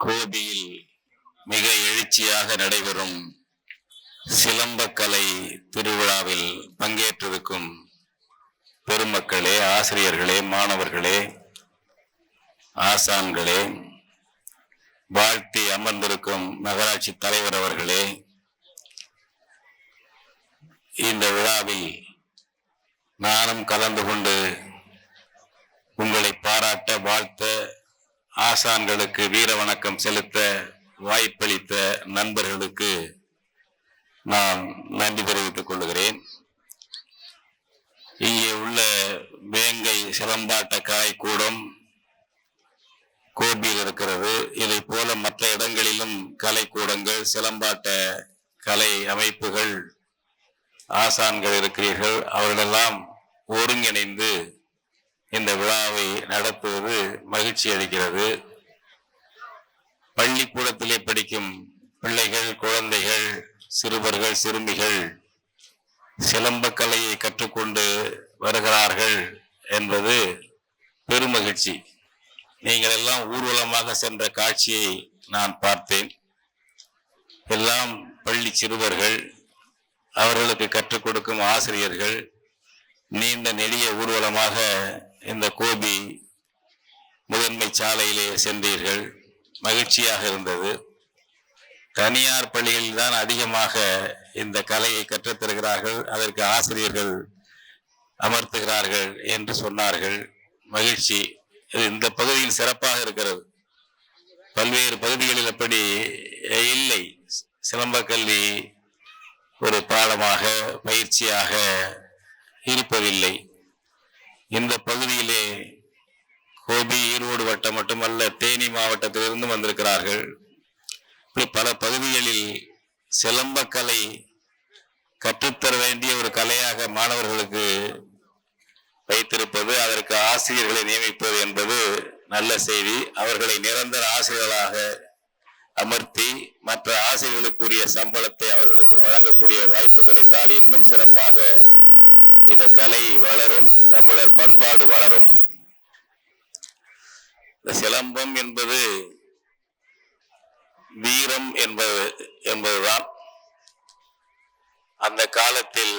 கோபியில் மிக எழுச்சியாக நடைபெறும் சிலம்பக்கலை திருவிழாவில் பங்கேற்றிருக்கும் பெருமக்களே, ஆசிரியர்களே, மாணவர்களே, ஆசான்களே, வாழ்த்தி அமர்ந்திருக்கும் நகராட்சி தலைவர் அவர்களே, இந்த விழாவில் நானும் கலந்து கொண்டு உங்களை பாராட்ட, வாழ்த்த, ஆசான்களுக்கு வீர வணக்கம் செலுத்த வாய்ப்பளித்த நண்பர்களுக்கு நான் நன்றி தெரிவித்துக் கொள்கிறேன். இங்கே உள்ள வேங்கை சிலம்பாட்ட கலைக்கூடம் கோபியில் இருக்கிறது. இதை போல மற்ற இடங்களிலும் கலைக்கூடங்கள், சிலம்பாட்ட கலை அமைப்புகள், ஆசான்கள் இருக்கிறீர்கள். அவர்களெல்லாம் ஒருங்கிணைந்து இந்த விழாவை நடத்துவது மகிழ்ச்சி அளிக்கிறது. பள்ளிக்கூடத்திலே படிக்கும் பிள்ளைகள், குழந்தைகள், சிறுவர்கள், சிறுமிகள் சிலம்ப கலையை கற்றுக்கொண்டு வருகிறார்கள் என்பது பெருமகிழ்ச்சி. நீங்கள் எல்லாம் ஊர்வலமாக சென்ற காட்சியை நான் பார்த்தேன். எல்லாம் பள்ளி சிறுவர்கள், அவர்களுக்கு கற்றுக் கொடுக்கும் ஆசிரியர்கள் நீண்ட நெடிய ஊர்வலமாக இந்த கோபி முதன்மை சாலையிலே சென்றீர்கள். மகிழ்ச்சியாக இருந்தது. தனியார் பள்ளிகளில் தான் அதிகமாக இந்த கலையை கற்றுத்தருகிறார்கள், அதற்கு ஆசிரியர்கள் அமர்த்துகிறார்கள் என்று சொன்னார்கள். மகிழ்ச்சி. இந்த பகுதியில் சிறப்பாக இருக்கிறது. பல்வேறு பகுதிகளில் அப்படி இல்லை. சிலம்ப கல்வி ஒரு பாடமாக, பயிற்சியாக இருப்பதில்லை. இந்த பகுதியிலே கோபி, ஈரோடு வட்டம் மட்டுமல்ல, தேனி மாவட்டத்திலிருந்து வந்திருக்கிறார்கள். இப்படி பல பகுதிகளில் சிலம்பக்கலை கற்றுத்தர வேண்டிய ஒரு கலையாக மாணவர்களுக்கு வைத்திருப்பது, அதற்கு ஆசிரியர்களை நியமிப்பது என்பது நல்ல செய்தி. அவர்களை நிரந்தர ஆசிரியர்களாக அமர்த்தி மற்ற ஆசிரியர்களுக்குரிய சம்பளத்தை அவர்களுக்கு வழங்கக்கூடிய வாய்ப்பு கிடைத்தால் இன்னும் சிறப்பாக இந்த கலை வளரும், தமிழர் பண்பாடு வளரும். இந்த சிலம்பம் என்பது வீரம் என்பதுதான். அந்த காலத்தில்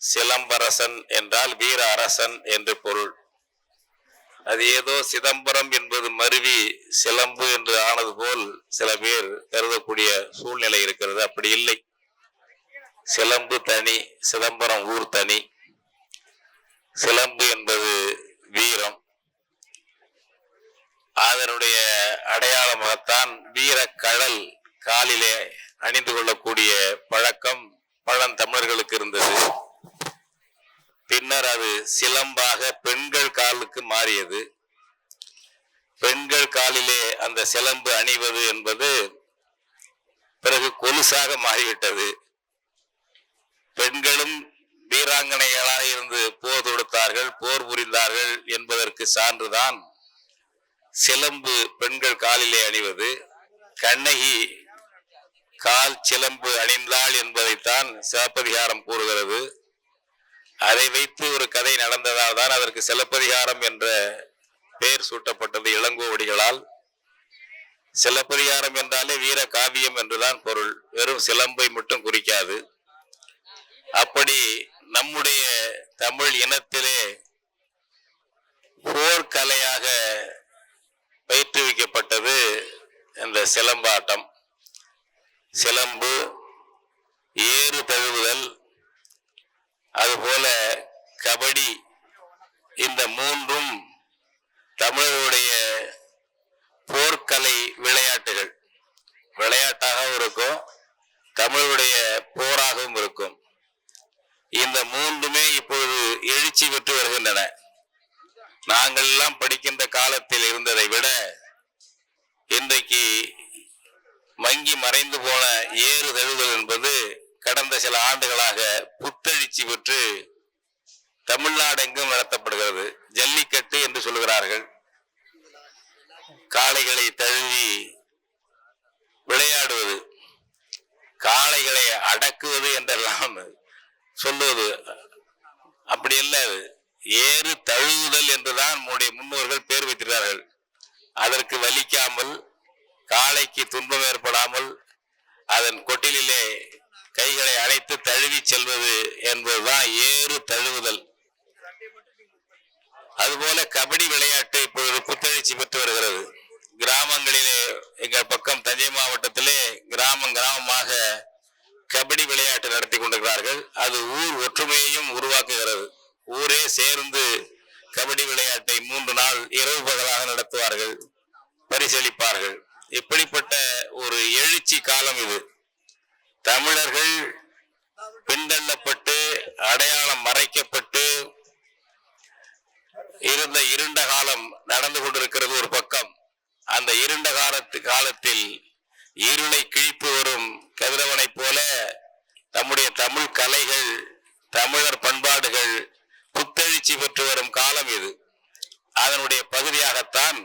சிலம்பரசன் என்றால் வீர அரசன் என்று பொருள். அது ஏதோ சிதம்பரம் என்பது மருவி சிலம்பு என்று ஆனது போல் சில பேர் கருதக்கூடிய சூழ்நிலை இருக்கிறது. அப்படி இல்லை. சிலம்பு தனி, சிதம்பரம் ஊர் தனி. சிலம்பு என்பது வீரம். அதனுடைய அடையாளமாகத்தான் வீரக்கழல் காலிலே அணிந்து கொள்ளக்கூடிய பழக்கம் பழந்தமிழர்களுக்கு இருந்தது. பின்னர் அது சிலம்பாக பெண்கள் காலுக்கு மாறியது. பெண்கள் காலிலே அந்த சிலம்பு அணிவது என்பது பிறகு கொலுசாக மாறிவிட்டது. பெண்களும் வீராங்கனைகளாக இருந்து போர் தொடுத்தார்கள், போர் புரிந்தார்கள் என்பதற்கு சான்றுதான் சிலம்பு பெண்கள் காலிலே அணிவது. கண்ணகி கால் சிலம்பு அணிந்தாள் என்பதைத்தான் சிலப்பதிகாரம் கூறுகிறது. அதை வைத்து ஒரு கதை நடந்ததால் தான் அதற்கு சிலப்பதிகாரம் என்ற பெயர் சூட்டப்பட்டது இளங்கோவடிகளால். சிலப்பதிகாரம் என்றாலே வீர காவியம் என்றுதான் பொருள், வெறும் சிலம்பை மட்டும் குறிக்காது. அப்படி நம்முடைய தமிழ் இனத்திலே போர்க்கலையாக பயிற்றுவிக்கப்பட்டது இந்த சிலம்பாட்டம். சிலம்பு, ஏறு தழுவுதல், அதுபோல கபடி, இந்த மூன்றும் தமிழருடைய போர்க்கலை விளையாட்டுகள். விளையாட்டாகவும் இருக்கும், தமிழருடைய போராகவும் இருக்கும். இந்த மூன்றுமே இப்பொழுது எழுச்சி பெற்று வருகின்றன. நாங்கள் எல்லாம் படிக்கின்ற காலத்தில் இருந்ததை விட இன்றைக்கு மங்கி மறைந்து போன ஏறு தழுவுதல் என்பது கடந்த சில ஆண்டுகளாக புத்தெழுச்சி பெற்று தமிழ்நாடு எங்கும் நடத்தப்படுகிறது. ஜல்லிக்கட்டு என்று சொல்கிறார்கள். காளைகளை தழுவி விளையாடுவது, காளைகளை அடக்குவது என்றெல்லாம் சொல்லுவது. அப்படி இல்லை, ஏறு தழுவுதல் என்றுதான் நம்முடைய முன்னோர்கள் பேர் வைத்திருக்கிறார்கள். அதற்கு வலிக்காமல் காளைக்கு துன்பம் ஏற்படாமல் அதன் கொட்டிலே கைகளை அணைத்து தழுவி செல்வது என்பதுதான் ஏறு தழுவுதல். அதுபோல கபடி விளையாட்டு இப்பொழுது புத்தெழுச்சி பெற்று வருகிறது. கிராமங்களிலே எங்கள் பக்கம் தஞ்சை மாவட்டத்திலே கிராமமாக கபடி விளையாட்டு நடத்தி கொண்டிருக்கிறார்கள். அது ஊர் ஒற்றுமையையும் உருவாக்குகிறது. ஊரே சேர்ந்து கபடி விளையாட்டை 3 நாள் இரவு பகலாக நடத்துவார்கள், பரிசளிப்பார்கள். இப்படிப்பட்ட ஒரு எழுச்சி காலம் இது. தமிழர்கள் பின்தள்ளப்பட்டு அடையாளம் மறைக்கப்பட்டு இருந்த இருண்ட காலம் நடந்து கொண்டிருக்கிறது ஒரு பக்கம். அந்த இருண்ட காலத்தில் இருளை கிழிப்பு வரும் கதிரவனை போல நம்முடைய தமிழ் கலைகள், தமிழர் பண்பாடுகள் புத்தெழுச்சி பெற்று வரும் காலம் இது. அதனுடைய பகுதியாகத்தான்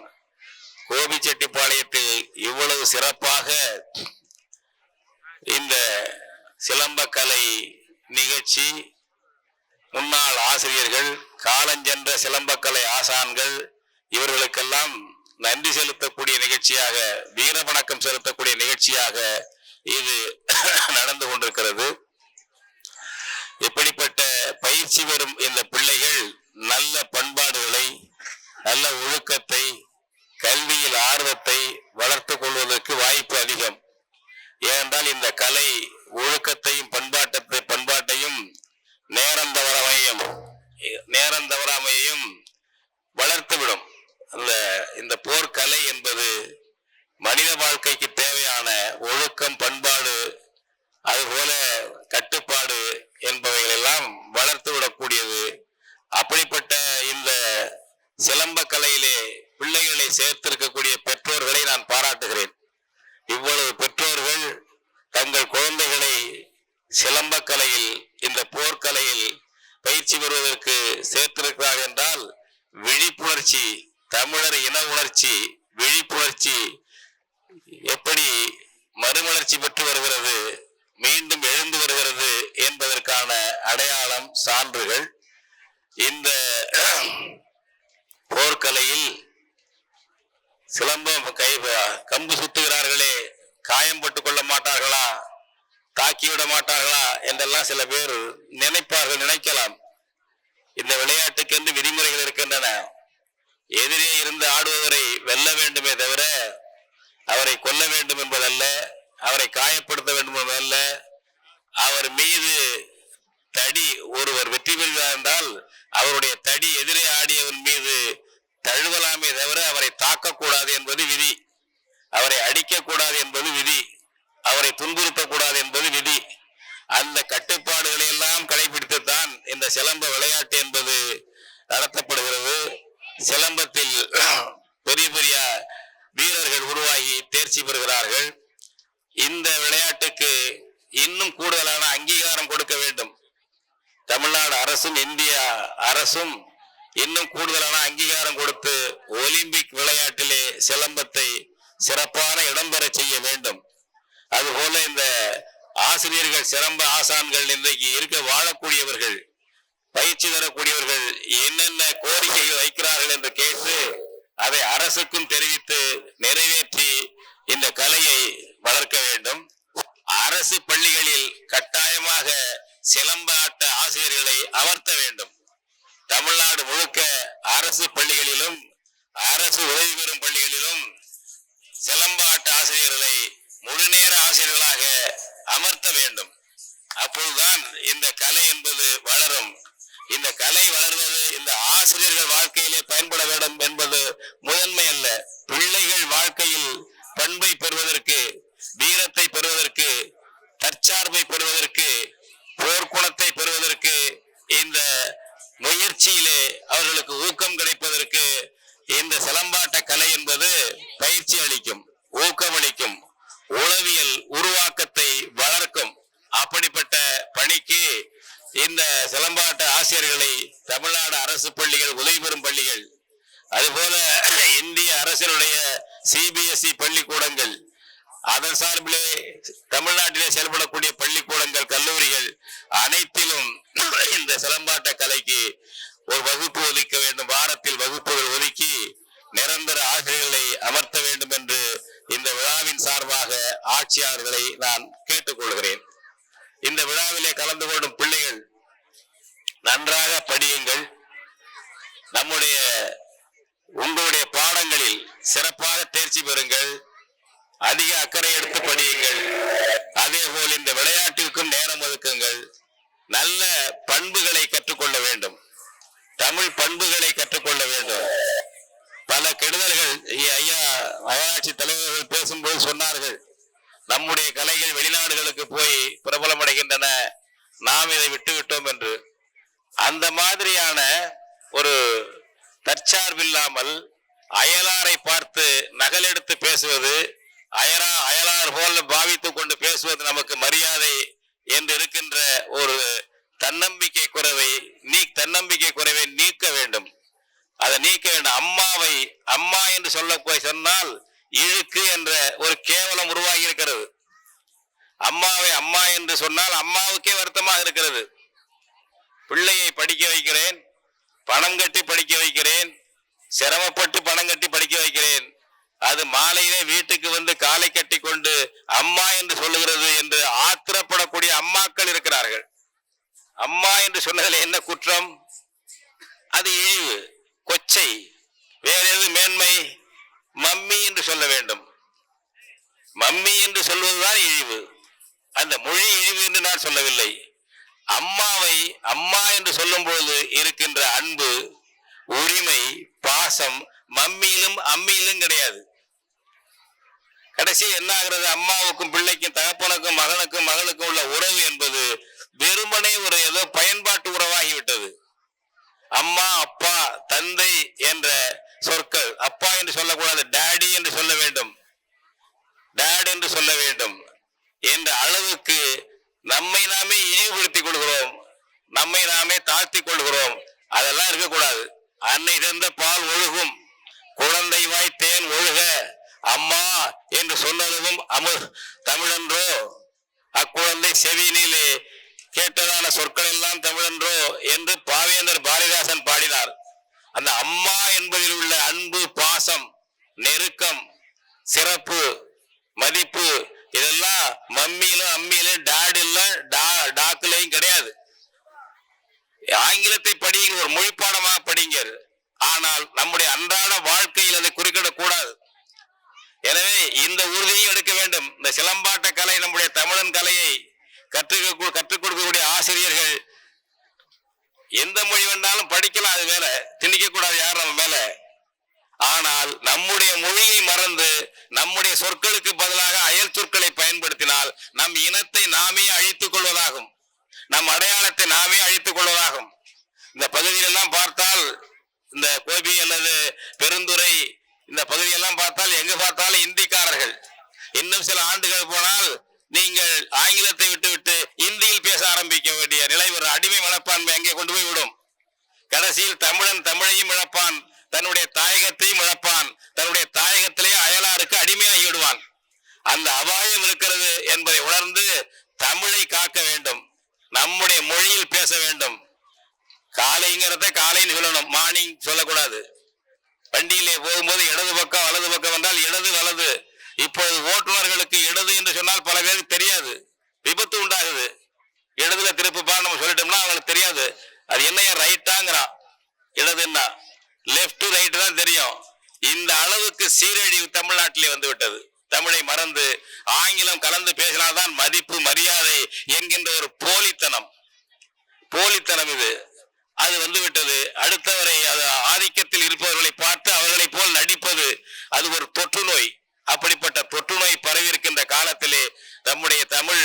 கோபிச்செட்டிப்பாளையத்தில் இவ்வளவு சிறப்பாக இந்த சிலம்பக்கலை நிகழ்ச்சி, முன்னாள் ஆசிரியர்கள், காலஞ்சென்ற சிலம்பக்கலை ஆசான்கள், இவர்களுக்கெல்லாம் நன்றி செலுத்தக்கூடிய நிகழ்ச்சியாக, வீர வணக்கம் செலுத்தக்கூடிய நிகழ்ச்சியாக இது நடந்து கொண்டிருக்கிறது. இப்படிப்பட்ட பயிற்சி பெறும் இந்த பிள்ளைகள் நல்ல பண்பாடுகளை, நல்ல ஒழுக்கத்தை, கல்வியில் ஆர்வத்தை வளர்த்து கொள்வதற்கு வாய்ப்பு அதிகம். ஏனென்றால் இந்த கலை ஒழுக்கத்தையும் பண்பாட்டையும் நேரம் தவறாமையையும் வளர்த்துவிடும். இந்த போர்க்கலை என்பது மனித வாழ்க்கைக்கு தேவையான ஒழுக்கம், பண்பாடு, அதுபோல கட்டுப்பாடு என்பவைகள் எல்லாம் வளர்த்து விடக்கூடியது. அப்படிப்பட்ட இந்த சிலம்ப கலையிலே பிள்ளைகளை சேர்த்திருக்கக்கூடிய பெற்றோர்களை நான் பாராட்டுகிறேன். இவ்வளவு பெற்றோர்கள் தங்கள் குழந்தைகளை சிலம்ப கலையில், இந்த போர்க்கலையில் பயிற்சி பெறுவதற்கு சேர்த்திருக்கிறார்கள் என்றால் விழிப்புணர்ச்சி, தமிழர் இன உணர்ச்சி, விழிப்புணர்ச்சி எப்படி மறுமலர்ச்சி பெற்று வருகிறது, மீண்டும் எழுந்து வருகிறது என்பதற்கான அடையாளம், சான்றுகள். இந்த போர்க்கலையில் சிலம்பம் கம்பு சுத்துகிறார்களே, காயம்பட்டுக் கொள்ள மாட்டார்களா, தாக்கிவிட மாட்டார்களா என்றெல்லாம் சில பேர் நினைக்கலாம். இந்த விளையாட்டுக்கென்று விதிமுறைகள் இருக்கின்றன. எதிரே இருந்து ஆடுபவரை வெல்ல வேண்டுமே தவிர அவரை கொல்ல வேண்டும் என்பதல்ல, அவரை காயப்படுத்த வேண்டும் என்பதல்ல. அவர் மீது தடி, ஒருவர் வெற்றி பெறுகிறார் என்றால் அவருடைய தடி எதிரே ஆடியவன் மீது தழுவலாமே தவிர அவரை தாக்கக்கூடாது என்பது விதி, அவரை அடிக்கக்கூடாது என்பது விதி, அவரை துன்புறுத்தக்கூடாது என்பது விதி. அந்த கட்டுப்பாடுகளை எல்லாம் கடைபிடித்துத்தான் இந்த சிலம்ப விளையாட்டு என்பது நடத்தப்படுகிறது. சிலம்பத்தில் பெரிய பெரிய வீரர்கள் உருவாகி தேர்ச்சி பெறுகிறார்கள். இந்த விளையாட்டுக்கு இன்னும் கூடுதலான அங்கீகாரம் கொடுக்க வேண்டும். தமிழ்நாடு அரசும் இந்திய அரசும் இன்னும் கூடுதலான அங்கீகாரம் கொடுத்து ஒலிம்பிக் விளையாட்டிலே சிலம்பத்தை சிறப்பான இடம்பெற செய்ய வேண்டும். அதுபோல இந்த ஆசிரியர்கள், சிலம்ப ஆசான்கள், இன்றைக்கு வாழக்கூடியவர்கள், பயிற்சி தரக்கூடியவர்கள் என்னென்ன கோரிக்கைகள் வைக்கிறார்கள் என்று கேட்டு அதை அரசுக்கும் தெரிவித்து நிறைவேற்றி இந்த கலையை வளர்க்க வேண்டும். அரசு பள்ளிகளில் கட்டாயமாக சிலம்ப ஆட்ட ஆசிரியர்களை அமர்த்த வேண்டும். தமிழ்நாடு முழுக்க அரசு பள்ளிகளிலும் அரசு உதவி பெறும் பள்ளிகளிலும் சிலம்ப ஆட்ட ஆசிரியர்களை முழுநேர ஆசிரியர்களாக அமர்த்த வேண்டும். அப்பொழுதுதான் இந்த கலை என்பது வளரும். இந்த கலை வளர்வது இந்த ஆசிரியர்கள் வாழ்க்கையிலே பயன்பட வேண்டும் என்பது முதன்மை அல்ல. பிள்ளைகள் வாழ்க்கையில் பண்பை பெறுவதற்கு, வீரத்தை பெறுவதற்கு, தற்சார்பை பெறுவதற்கு, போர்க்குணத்தை பெறுவதற்கு, இந்த முயற்சியிலே அவர்களுக்கு ஊக்கம் கிடைப்பதற்கு இந்த சிலம்பாட்ட கலை என்பது பயிற்சி அளிக்கும், ஊக்கமளிக்கும், உளவியல் உருவாக்கத்தை வளர்க்கும். அப்படிப்பட்ட பணிக்கு இந்த சிலம்பாட்ட ஆசிரியர்களை தமிழ்நாடு அரசு பள்ளிகள், உதவி பெறும் பள்ளிகள், அதுபோல இந்திய அரசினுடைய CBSE பள்ளிக்கூடங்கள், அதன் சார்பிலே தமிழ்நாட்டிலே செயல்படக்கூடிய பள்ளிக்கூடங்கள், கல்லூரிகள் அனைத்திலும் இந்த சிலம்பாட்ட கலைக்கு ஒரு வகுப்பு ஒதுக்க வேண்டும். வாரத்தில் வகுப்புகள் ஒதுக்கி நிரந்தர ஆசிரியர்களை அமர்த்த வேண்டும் என்று இந்த விழா விழாவின் சார்பாக ஆட்சியாளர்களை நான் கேட்டுக்கொள்கிறேன். இந்த விழாவிலே கலந்து கொள்ளும் பிள்ளைகள் நன்றாக படியுங்கள். நம்முடைய உங்களுடைய பாடங்களில் சிறப்பாக தேர்ச்சி பெறுங்கள். அதிக அக்கறை எடுத்து படியுங்கள். அதே போல் இந்த விளையாட்டிற்கும் நேரம் ஒதுக்குங்கள். நல்ல பண்புகளை கற்றுக்கொள்ள வேண்டும். தமிழ் பண்புகளை கற்றுக்கொள்ள வேண்டும். பல கெடுதல்கள் ஐயா நகராட்சி தலைவர்கள் பேசும்போது சொன்னார்கள், நம்முடைய கலைகள் வெளிநாடுகளுக்கு போய் பிரபலமடைகின்றன, நாம் இதை விட்டுவிட்டோம் என்று. அந்த மாதிரியான ஒரு தற்சார்பில்லாமல் அயலாரை பார்த்து நகலெடுத்து பேசுவது, அயலார் போல பாவித்துக் கொண்டு பேசுவது நமக்கு மரியாதை என்று இருக்கின்ற ஒரு தன்னம்பிக்கை குறைவை நீக்க வேண்டும். அதை நீக்க வேண்டும். அம்மாவை அம்மா என்று சொன்னால் இழுக்கு என்ற ஒரு கேவலம் உருவாகி இருக்கிறது. அம்மாவை அம்மா என்று சொன்னால் அம்மாவுக்கே வருத்தமாக இருக்கிறது. பிள்ளையை படிக்க வைக்கிறேன், பணம் கட்டி படிக்க வைக்கிறேன், சிரமப்பட்டு பணம் கட்டி படிக்க வைக்கிறேன், அது மாலையிலே வீட்டுக்கு வந்து காலை கட்டி கொண்டு அம்மா என்று சொல்லுகிறது என்று ஆத்திரப்படக்கூடிய அம்மாக்கள் இருக்கிறார்கள். அம்மா என்று சொன்னதில் என்ன குற்றம்? அது இழிவு, கொச்சை. வேற எது மேன்மை? மம்மி என்று சொல்ல வேண்டும். மம்மி என்று சொல்வதுதான் இழிவு. அந்த மொழி இழிவு என்று நான் சொல்லவில்லை. அம்மாவை அம்மா என்று சொல்லும் பொழுது இருக்கின்ற அன்பு, உரிமை, பாசம் மம்மியிலும் அம்மியிலும் கிடையாது. கடைசி என்ன ஆகிறது? அம்மாவுக்கும் பிள்ளைக்கும், தகப்பனுக்கும் மகனுக்கும் மகளுக்கும் உள்ள உறவு என்பது வெறுமனே ஒரு ஏதோ பயன்பாட்டு உறவாகிவிட்டது. அம்மா, அப்பா, தந்தை என்ற சொற்கள், அப்பா என்று சொல்லக்கூடாது, டாடி என்று சொல்ல வேண்டும், டாட் என்று சொல்ல வேண்டும் என்ற அளவுக்கு நம்மை நாமே இழிவுபடுத்திக் கொள்கிறோம், நம்மை நாமே தாழ்த்திக் கொள்கிறோம். அதெல்லாம் இருக்கக்கூடாது. அன்னை தந்த பால் ஒழுகும், குழந்தை வாய் தேன் ஒழுக, அம்மா என்று சொன்னதும் தமிழன்றோ, அக்குழந்தை செவியினிலே கேட்டதான சொற்கள் எல்லாம் தமிழன்றோ என்று பாவேந்தர் பாரதிதாசன் பாடினார். அந்த அம்மா என்பதில் உள்ள அன்பு, பாசம், நெருக்கம், சிறப்பு, மதிப்பு இதெல்லாம் மம்மியிலும் அம்மியிலும் டாட் இல்ல டாக்குலையும் கிடையாது. ஆங்கிலத்தை படியுங்கள், ஒரு மொழிப்பாடமாக படிங்கள். ஆனால் நம்முடைய அன்றாட வாழ்க்கையில் அதை குறுக்கிடக்கூடாது. எனவே இந்த உறுதியை எடுக்க வேண்டும். இந்த சிலம்பாட்ட கலை, நம்முடைய தமிழன் கலையை கற்றுக் கொடுக்கக்கூடிய ஆசிரியர்கள் எந்த மொழி வேண்டாலும் படிக்கலாம், அது மேல திணிக்க கூடாது யார் நம்ம மேல. ஆனால் நம்முடைய மொழியை மறந்து நம்முடைய சொற்களுக்கு பதிலாக அயல் சொற்களை பயன்படுத்தினால் நம் இனத்தை நாமே அழித்துக் கொள்வதாகும், நம் அடையாளத்தை நாமே அழித்துக் கொள்வதாகும். இந்த பகுதியெல்லாம் பார்த்தால், இந்த கோபி அல்லது பெருந்துறை இந்த பகுதியெல்லாம் பார்த்தால் எங்க பார்த்தாலும் இந்திக்காரர்கள். இன்னும் சில ஆண்டுகள் போனால் நீங்கள் ஆங்கிலத்தை விட்டுவிட்டு இந்தியில் பேச ஆரம்பிக்க வேண்டிய நிலை, ஒரு அடிமை மனப்பான்மை அங்கே கொண்டு போய் விடும். கடைசியில் தமிழன் தமிழையும் இழப்பான், தன்னுடைய தாயகத்தையும் இழப்பான், தன்னுடைய தாயகத்திலேயே அயலாருக்கு அடிமையாகி விடுவான். அந்த அபாயம் இருக்கிறது என்பதை உணர்ந்து தமிழை காக்க வேண்டும், நம்முடைய மொழியில் பேச வேண்டும். காலைங்கிறத காலைன்னு சொல்லணும், மார்னிங் சொல்லக்கூடாது. வண்டியிலே போகும்போது இடது பக்கம் வலது பக்கம் வந்தால் இடது வலது. இப்போது ஓட்டுநர்களுக்கு இடது என்று சொன்னால் பல பேருக்கு தெரியாது, விபத்து உண்டாகுது. இடதுல திருப்புப்பா நம்ம சொல்லிட்டோம்னா அவங்களுக்கு தெரியாது, அது என்னையா ரைட்டாங்கிறான், இடதுன்னா லெப்ட் ரைட் தான் தெரியும். இந்த அளவுக்கு சீரழிவு தமிழ்நாட்டிலே வந்து விட்டது. தமிழை மறந்து ஆங்கிலம் கலந்து பேசினால்தான் மதிப்பு, மரியாதை என்கின்ற ஒரு போலித்தனம் இது, அது வந்து விட்டது. அடுத்தவரை அது ஆதிக்கத்தில் இருப்பவர்களை பார்த்து அவர்களை போல் நடிப்பது, அது ஒரு தொற்று நோய். அப்படிப்பட்ட தொற்று நோய் பரவி இருக்கின்ற காலத்திலே நம்முடைய தமிழ்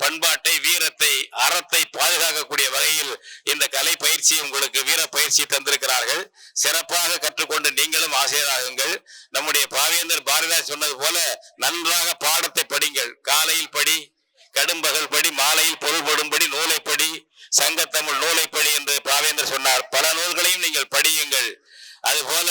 பண்பாட்டை, வீரத்தை, அறத்தை பாதுகாக்கக்கூடிய வகையில் இந்த கலை பயிற்சி, உங்களுக்கு வீர பயிற்சி தந்திருக்கிறார்கள். சிறப்பாக கற்றுக்கொண்டு நீங்களும் ஆசிரியராகுங்கள். நம்முடைய பாவேந்தர் பாரதிதாசன் சொன்னது போல நன்றாக பாடத்தை படிங்கள். காலையில் படி, கடும்பகல் படி, மாலையில் பொருள்படும்படி நூலை படி, சங்கத்தமிழ் நூலை படி என்று பாவேந்தர் சொன்னார். பல நூல்களையும் நீங்கள் படியுங்கள். அதுபோல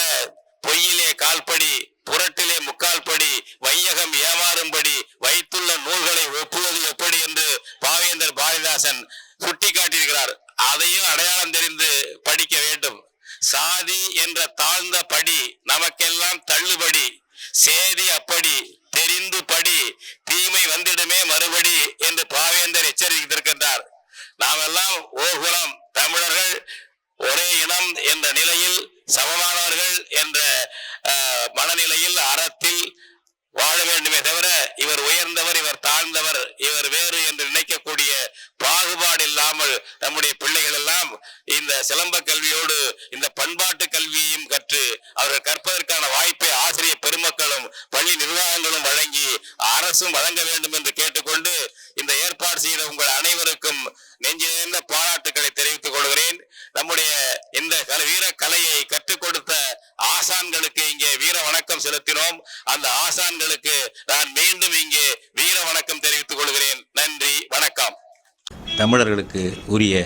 பொய்யிலே கால்படி, புரட்டிலே முக்கால் படி, வையகம் ஏமாறும்படி வைத்துள்ள நூல்களை ஒப்புவது எப்படி என்று பாவேந்தர் பாரதிதாசன் சுட்டி காட்டியிருக்கிறார். அதையும் அடையாளம் தெரிந்து படிக்க வேண்டும். சாதி என்ற தாழ்ந்த படி நமக்கெல்லாம் தள்ளுபடி, சேதி அப்படி இவர் உயர்ந்தவர், இவர் தாழ்ந்தவர், இவர் வேறு என்று நினைக்கக்கூடிய பாகுபாடு இல்லாமல் நம்முடைய பிள்ளைகள் எல்லாம் இந்த சிலம்ப கல்வியோடு இந்த பண்பாட்டு கல்வியையும் கற்று அவர்கள் கற்பதற்கான வாய்ப்பை ஆசிரியர் பெருமக்களும் பள்ளி நிர்வாகங்களும் வழங்கி அரசும் வழங்க வேண்டும் என்று கேட்டுக்கொண்டு இந்த ஏற்பாடு செய்த உங்கள் அனைவருக்கும் நெஞ்சிலிருந்த பாராட்டுக்களை தெரிவித்துக் கொள்கிறேன். நம்முடைய இந்த வீர கலையை கற்றுக் கொடுத்த ஆசான்களுக்கு இங்கே வீர வணக்கம் செலுத்தினோம். அந்த ஆசான்களுக்கு நான் மீண்டும் இங்கே வீர வணக்கம் தெரிவித்துக் கொள்கிறேன். நன்றி, வணக்கம். தமிழர்களுக்கு உரிய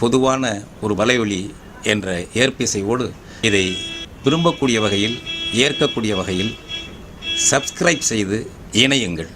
பொதுவான ஒரு வலையொலி என்ற ஏற்பிசையோடு இதை விரும்பக்கூடிய வகையில், ஏற்கக்கூடிய வகையில் சப்ஸ்கிரைப் செய்து இணையுங்கள்.